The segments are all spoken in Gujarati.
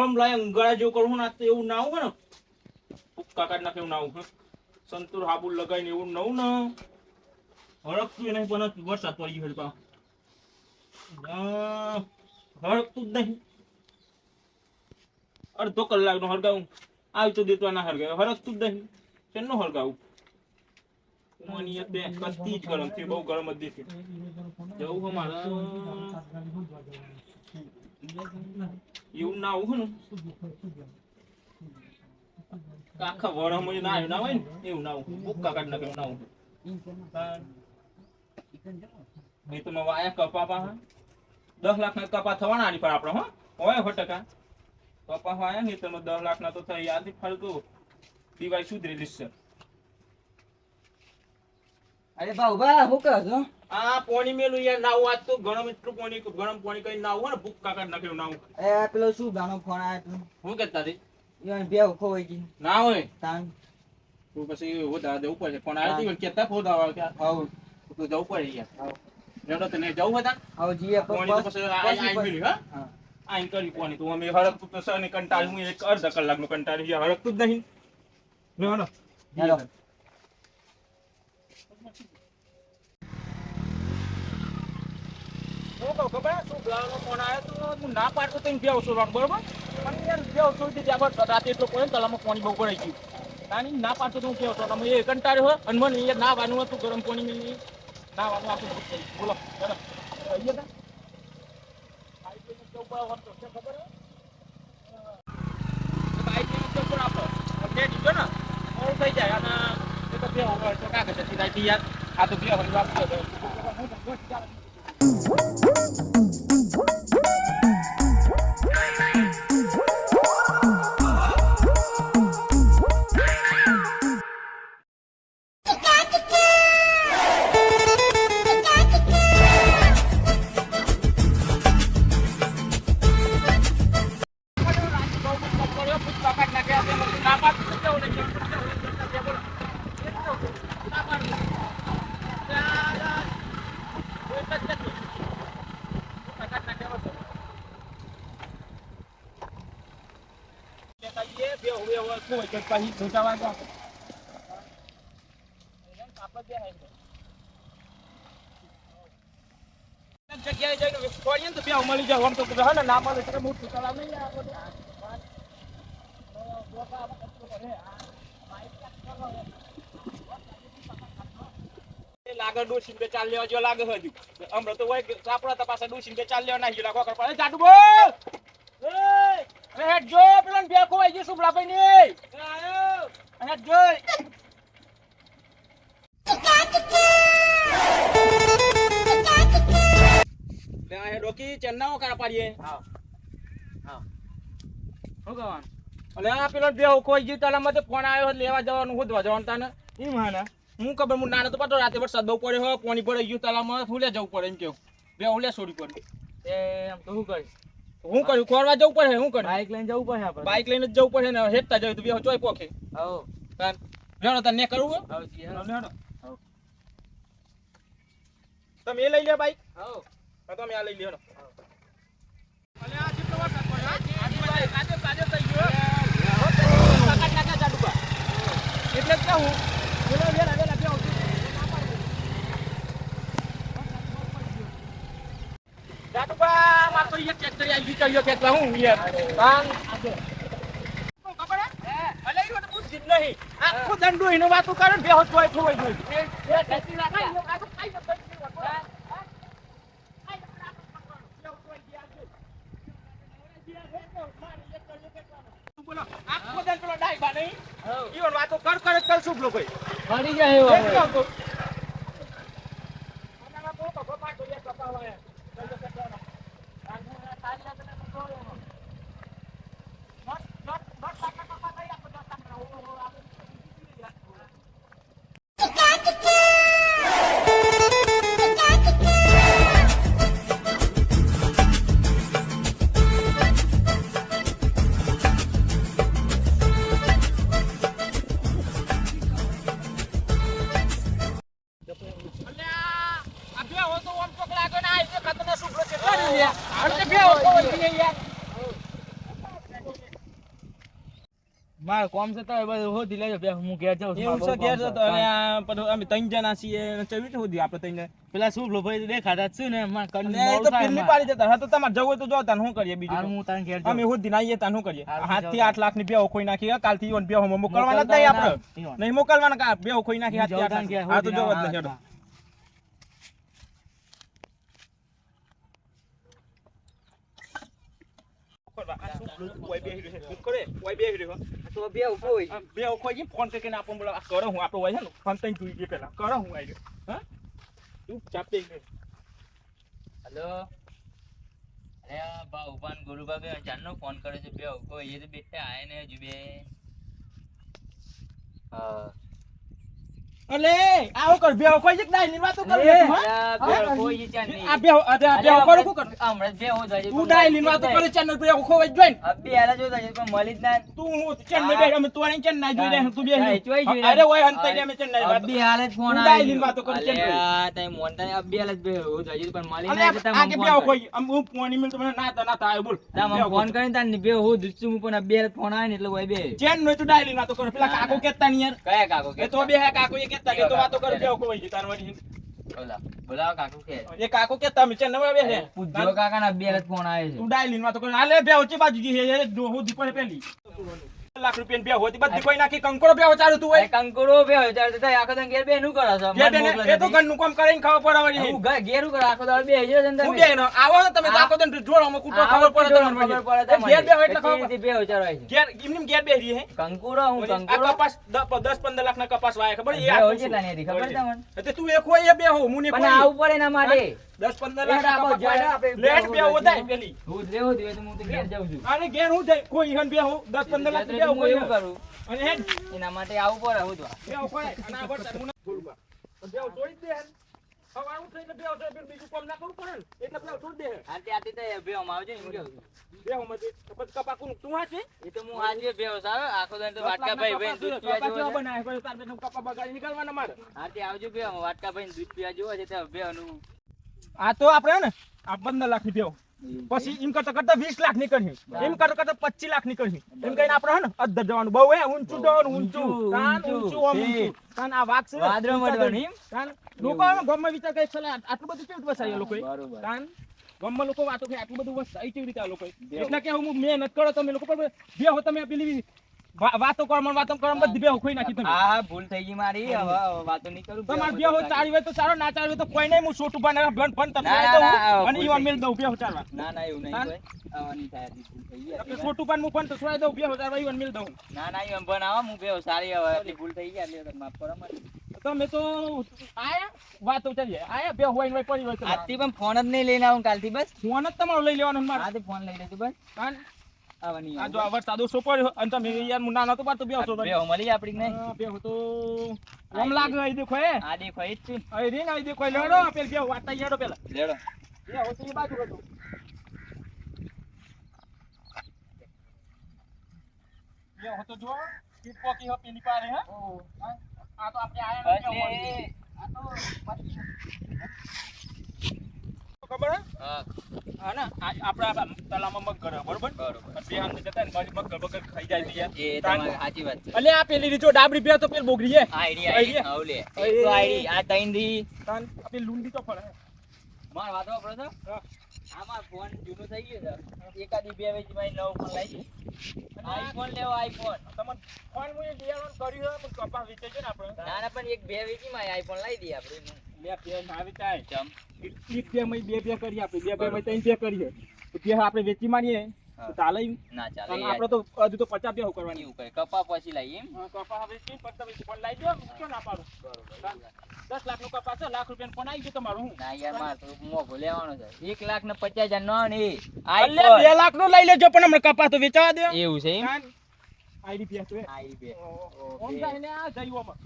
આમ લાય ગળા જેવું કરું ના તો એવું ના આવું ને ઉપકા કાઢ નાખે એવું ના આવું સંતૂર હાબુ લગાવીને એવું નવું ને હળકતું નહીં પણ વરસાદ પડી ગયો પા હળકતું જ નહીં અડધો કલાકનો હળગાવું આવી તો દેતો ના હળગાવ હળકતું જ નહીં શેનો હળગાવું મને તે કસ્તી જ ગરમ છે બહુ ગરમ જ દેશે જવું મારા એવું ના આવું ને આખા વરમ ના આવ્યું ના હોય ને એવું ના આવું ભૂક્કા કાઢ નાખે ના આવું નહીં તો વાયા કપા પા 10 લાખ ના કપા થવાના આની પર આપણે હોય 100% કપા વાયા નહીં તમે 10 લાખ ના તો થઈ યાદ ફરતું દિવાળી સુધરેલી છે અરે બાબા હું કહો છો આ પાણી મેલું યાર નાવું આજ તો ગરમ એટલું પાણી ગરમ પાણી કરીને નાવું ને ભૂક્કા કાઢ નાખે નાવું એ પેલો શું ગાનો ફોન આવ્યો તું હું કહેતા હતી ઈવન બે ખોવાઈ ગઈ ના હોય તાન તું પછી વધારે જવું પડે ફોન આવ્યો હતી કેતા ફોન આવે કે હાઉ તું જવું પડે યાર લેડો તને જવું હતા હાઉ જીએ પાણી તો પછી આઈ મેલી હા આઈ કરી પાણી તું અમે હરકતું તો સર ને કંટાળી હું એક અડધા કલાકનો કંટાળી ગયા હરકતું જ નહીં લેડો હેલો ખબર શું ગ્લાનો ફોન આવ્યો તો હું ના પાડતો તો બે અવસર બરોબર પણ યાર બે અવસર થી ત્યાં રાતે એટલો પડે તલામાં પાણી બહુ ભરાઈ ગયું નાની ના પાડતો તો હું કેવો છો તમે એ કંટાળ્યો હોય અને મને અહીંયા ના વાનું હતું ગરમ પાણી મેળવી ના વાનું આખું બોલો ચાલો આવીએ તા બાઈક લઈને ચૌક પર વળતો છે ખબર હે બાઈક લઈને ચૌક પર આપો અપડેટ દીધો ને ઓર થઈ જાય અને એ તો બે ઓવર તો કાગળ હતી રાઈટ યાર આ તો બે હરી વાત છે પછી જોતાવા તો જગ્યાએ જઈને વિસ્ફોડીએ તો બે મળી જાય આમ તો હે ને ના મળે તો મોટું તળાવ નહીં આ બધું લાગે ડોસીન બે ચાલ લેવા જો લાગે હજુ હમણાં તો હોય આપણા પાછા ડોસીન બે ચાલ લેવા નાખી લાગો પડે જાડુ બોલ એ હેડ જો પેલો બે ખોવાઈ ગયો સુબલા ભાઈ ને આયો હેડ જો લે આ ડોકી ચન્નાઓ કરા પાડીએ હા હા હો ગવાન અલે આ પેલો બે ખોવાઈ ગયો તાલામાં તો ફોન આવ્યો લેવા જવાનું હોદવા જવાનું તાને ઈ માના હું ખબર હું નાનો તો પતો રાતે વરસાદ બહુ પડ્યો હો પાણી પડી ગયું તાલામાં ફૂલે જવું પડે એમ કેવું બે હુલે છોડી પડી એ એમ તો હું કરીશ હું કર્યું ખોરવા જવું પડે હું કરું બાઈક લઈને જવું પડે આપણે બાઈક લઈને જ જવું પડે ને હેડતા જવું તો બે ચોય પોખે હો તાન લેણો તને કરવું હો હો જી લેણો હો તમે એ લઈ લે બાઈક હો તો તમે આ લઈ લેણો અલે આ જેટલો વરસાદ પડ્યો આજે કાજે થઈ ગયો કાકા કાકા જાડુબા એટલે જ કહું બોલો વેલા વેલા બે જાડુબા માર તો એક ટ્રેક્ટર આવી ગયો કેટલા હું યાર કામ આજે ખબર હે અલે ઈ તો બુદ્ધિ નહીં આખો દંડો એનો વાતો કરે બે હોત હોય ખોવાઈ ગયો એ ખેતી રાખા આ તો ખાઈ ન પડી બોલો આખો દંડો ડાઈ બા નહીં ઈવન વાતો કર શું બોલો ભાઈ મરી જાય એવો આના કો કપા તો એક કપા હોય મારે કોમ છે તો બધું હોધી લેજો બે હું ઘેર જાઉં છું. એવું મારે છે બહુ ઘેર કામ જતો અને આ બધું અમે ત્રણ જણા છીએ અને ચેવી રીતે સુધી આપણે ત્રણ પેલા શું લો ભાઈ દેખાતા જ છે ને મારે કન અને એ મોડું તો થાય પેલી મારે. પાડી દેતા હા તો તમારે જવું હોય તો જો તાન શું કરીએ હાલ બીજું હું તાન ઘેર તો? અમે જાઉં. સુધી આવીએ તાન શું કરીએ હાલ 7 થી 8 લાખ ની બેહો ખોઈ નાખી કાલથી ઈવન બેહો મોકલવાના જ મોકલતા નહીં આપણે ના. નહીં મોકલવાના કા બેહો ખોઈ નાખી હું 7 થી જાઉં 8 તાન ઘેર, હા તો હોધી જો જ ના. નહીં હેડો. ઓય બેહી રહ્યો છે કરે ઓય બેહી રહ્યો તો બેહુ કોઈ આ બેહો ખોઈ ફોન કરીને આપણ બોલા કરો હું આપણો હોય છે ને ફોન તઈ જોઈ ગયો પેલા કરો હું આવી હા તું ચાપ દે હેલો અરે આ બા ઉપાન ગુરુબા બે ચારનો ફોન કર્યો છે બે કોઈ એ તો બેટા આય ને હજુ બે હા અલે આવો કર બેહો ખોઈ જક ડાઈ ની વાતો કર અલ્યા બે કોઈ ઈ ચાર નહીં આ બેહો આ બેહો કરો શું કર હમણાં બે હો જાય તું ડાઈ ની વાતો કરે ચેનલ બેહો ખોઈ જોઈન અબી આલા જો જાય પણ મળી જ ના તું હું ચેન મે બેહી અમે તોરે ચેન ના જોઈ રહે તું હા, બેહી ચોઈ જોઈ અરે રહ્યા. ઓય હંતાઈ અમે ચેન ના અબી હાલ જ ફોન તું આવ્યો ડાયલીન વાતો કરે છે ને ભાઈ. અલ્યા તઈ મોનતા અબી હાલ જ બે હો જાય પણ મળી અલે ના જતા આ મને કે ફોન બેહો કર્યો. ખોઈ આમ હું ફોન ઈમેલ તો મને ના આયો બોલ તમે ફોન કરીને તાન બે હો દુચ્ચું પણ અબી હાલ ફોન આવે ને એટલે હોય બે ચેન નો તું ડાયલીન વાતો કરે પેલા ના, કાકો ના. કેતા ની યાર કયા કાકો એ તો બે હે કાકો એ કેતા કે તો વાતો કરે બેહો ખોઈ જી તાર વળી બોલા બોલાવો કાકો કે એ કાકો કેતા અમે ચેન નવા બેહે પૂછજો કાકા ને અબી હાલ ફોન આવે છે તું ડાયલીન વાતો કરે આલે બેહો ચી બાજુ જી હે દો હો દીપે પેલી લાખ રૂપિયા બેહો હોતી બધી કોઈ નાખી કંકોડો બેહો ચાલુ તું હોય અરે કંકુડો બે હોય ત્યારે તો આખો દાડો ઘેર બે નું કરો છો ઘેર મને બેને મોકલે એ તો નથી. ઘરનું કામ કરીને ખાવા પડે વળી હું ઘેર નું કરો આખો દાડો બે હજો છે ને હું તમે બે નો આવો ને તમે તો આખો દિન જોડોમાં કૂટો આવો ખબર પડે ખબર તમને પડે તમને. ઘેર બેહો એટલે કેટલી ખબર રીતે બે હોય ચાર હોય છે ઘેર એમની ઘેર બેહી હે કંકુડો હું આ કંકુડો કપાસ 10-15 લાખ ના કપાસ વાય ખબર એ બે આ હોય કેટલા ની હતી ખબર તમને? એટલે તું એક હોય એ બે હો મુને પણ આવું પડે એના માટે 10-15 લેટ આપો, લાખ જાય ના આપણે કપાસ લેટ બે હો થાય પેલી હું જ લેવો જોઈએ તો હું તો ઘેર જાઉં છું આને ઘેર હું થાય કોઈ હન બે હો 10-15 લાખ એટલે બે હો હું એવું કરું અને હેડ એના માટે આવું પડે હું તો બે હો કોઈ અને આ વરસાદ મુને બોલવા બે હો તોડી દે હન હવે આવું થઈને બે હો તો બીજું કામ ના કરવું પડે ને એટલે બે હો તોડી દે આતે આતે તો બે માં આવજો એમ કેવું છું. બે હો મત પછી કપા કોણ તું આ છે એ તો હું આજે બે સારો આખો દાડો તો વાટકા ભાઈ ભાઈ દૂધ પીવા કપા જેવો છે. બનાય પછી તાર બેનું કપા બગાડી નીકળવાના મારે આતે આવજો બે વાટકા ભાઈ દૂધ પીવા જેવો છે તો બે નું આ તો આપણે ને આ 15 લાખ ની દેવો પછી એમ કરતા કરતા 20 લાખ ની કરી એમ કરતા કરતા 25 લાખ ની કરી એમ કહીને આપણે હે ને અદ્ધર જવાનું બહુ હે ઊંચું જવાનું ઊંચું કાન ઊંચું આમ ઊંચું કાન આ વાક છે વાદળો મળવાનું એમ? કાન લોકો આમ ગમે વિચાર કરે છે આટલું બધું કેવું વસાય લોકો બરોબર. કાન ગમે લોકો વાતો કે આટલું બધું વસાય કેવી રીતે આ લોકો એટલે કે હું મહેનત કરો તમે લોકો પર બે હો તમે પેલી વાતો કરો મને વાતો કરો બધી બે હો ખોઈ નાખી તમે હા ભૂલ થઈ ગઈ મારી હવે વાતો નહીં કરું તમારે બે હો ચારી હોય તો ચાલો ના ચારી હોય તો કોઈ નહીં હું છોટું બને ભણ ફન તમને ના, દઉં ના, અને ભૂલ ઈવન થઈ મેલ દઉં બે હો ચાલવા ના ના એવું નહીં હા? કોઈ આવવાની થાય હતી, ભૂલ થઈ ગઈ આપણે હતી. છોટું પણ હું ફન તો સોય દઉં બે હો ચાલવા ઈવન મેલ દઉં ના ના એમ બનાવો હું બે સારી હવે આટલી ભૂલ થઈ ગઈ એટલે માફ કરો મને. તમે તો આયા વાતો ચાલીએ આયા બે હોય ને પડી હોય તો આજથી પણ ફોન જ નહીં લઈને આવું કાલથી બસ ફોન જ તમારો લઈ લેવાનો મારે આજથી ફોન લઈ લેજો બસ કાન આવવાની આ જો આ વરસાદ ઓછો પડ્યો અને તમે યાર હું નાનો તો પાડતો બે હો બે મળી આપડી નહીં બે હો તો આમ લાગે અહીં દેખો હે આ દેખો એ જ છે અહીં રીન અહીં દેખો લેડો પેલ બે વાતા યાડો પેલા લેડો બે હો તો એ બાજુ હતો બે હો તો જો ટીપ પોકી હો પેલી પારે હે હા? આ તો આપણે આયા ને બે હો એટલે આ તો ખબર હે હા હા ને આપડા તલામાં મગ કરે બરોબર બરોબર બે આમ જતા ને મગ બગર ખાઈ જાય છે એ તમારી સાચી વાત છે અલે આ પેલી રીતો ડાબડી બે તો પેલ બોગરી હે આઈડી આઈડી આવલે એક તો આઈડી આ ત્રણ દી કાન આપે લુંડી તો ફળે માર વાતો વાપરો છો હા. આમાં ફોન જૂનો થઈ ગયો છે એકાદી બે વેચ માં નવો ફોન લાવી આઈફોન લેવો આઈફોન તમને ફોન મુએ લેવાનું કર્યું હે પણ કપા વેચે છે ને આપણે ના ના પણ એક બે વેચી માં આઈફોન લાવી દઈએ આપણે લે પે ના વેચાય ચમ એક બે મય બે કરી આપણે બે મય ત્રણ બે કરીએ તો બે આપણે વેચી મારીએ તો ચાલે એમ? ના ચાલે અને આપણે તો હજુ તો 50 બે કરવાની એવું કરે કપા પછી લાવીએ એમ હા, કપા હવે છે પણ તમે ફોન લાવી દો ક્યાં ના પાડું 10 લાખ નો કપા છે લાખ રૂપિયા ફોન આવી ગયો તમારો હું ના યાર માર તો મોઘો લેવાનો છે 1,50,000 નો ને અલે આઈફોન 2 લાખ નો લઈ લેજો પણ હમણાં કપા તો વેચાવા દે એવું છે એમ આઈડી પે છે આઈ બે ઓમ જાય ને આ જઈવો માં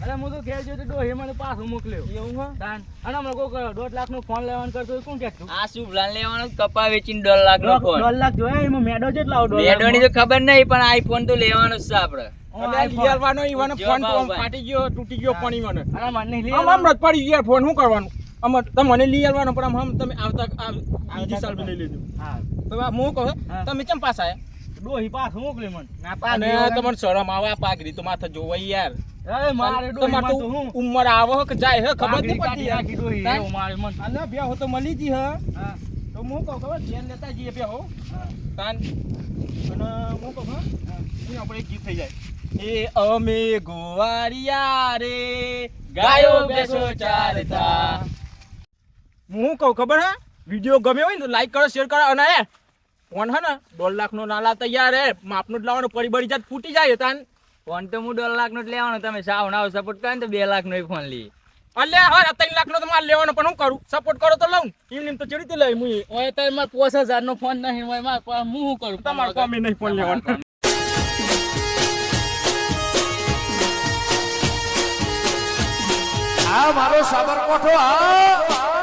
અરે હું તો ઘેર જોઈ તો ડોહી મને પાછો મોકલ્યો એવું હે તાન અને હમણાં કોઈ 1.5 લાખ નો ફોન લેવાનું કરતો હોય, કોણ કહેતું આ શું પ્લાન લેવાનો કપા વેચીને 1.5 લાખ નો ફોન 1.5 લાખ જોયા એમાં મેડો જેટલા આવો 1.5 લેડોની તો ખબર નહીં પણ આઈફોન તો લેવાનો જ છે આપણે અલે લિયરવાનો ઈવાનો જો ફોન તો આમ ભાઈ. ફાટી ગયો તૂટી ગયો પણ ઈવાનો અને મને નહીં આમ આમ જ પડી ગયા ફોન શું કરવાનું આમ તમને લઈ આવવાનો પણ આમ તમે આવતા બીજી સાલ લઈ લેજો હા તો હું કહું હા. તમે ચમ પાસ આયા ડોહી પાછો મોકલે મને ના અને તમને શરમ આવે આ પાઘડી તો માથે જોવાય યાર અરે મારે ડોહી તમાર માં તો તો હું ઉંમર આવે હે કે જાય હે ખબર નહીં પડતી યાર નાખી ડોહી તાન? એવું મારે મન અને બે હો તો મળી જી હે હા તો હું કહું ખબર ધ્યાન લેતા જઈએ બે હો તાન અને હું કહું હા અહીં આપણે એક ગીત થઈ જાય એ અમે ગોવારિયા રે ગાયો બેસો ચારતા હું કહું ખબર હે વિડિયો ગમ્યો હોય ને તો લાઈક કરો શેર કરો અને હે ફોન હે ને 1.5 લાખ નો નાલા તૈયાર હે માપનો જ લાવવાનો પરિબળી જાત ફૂટી જાય તાન ફોન તો હું 1.5 લાખ નો જ લેવાનો તમે સાવ નાવ સપોર્ટ કરે ને તો 2 લાખ નો ફોન લઈ અલ્યા હવે 3 લાખ નો તો માલ લેવાનો પણ હું કરું સપોર્ટ કરો તો લઉં એમ તો ચડી લઈ હું ઓય તાર માર 5000 નો ફોન નહીં હોય માર પણ હું શું કરું તમારે કોમી નહીં ફોન લેવાનો આ મારો સાબરકોઠો આ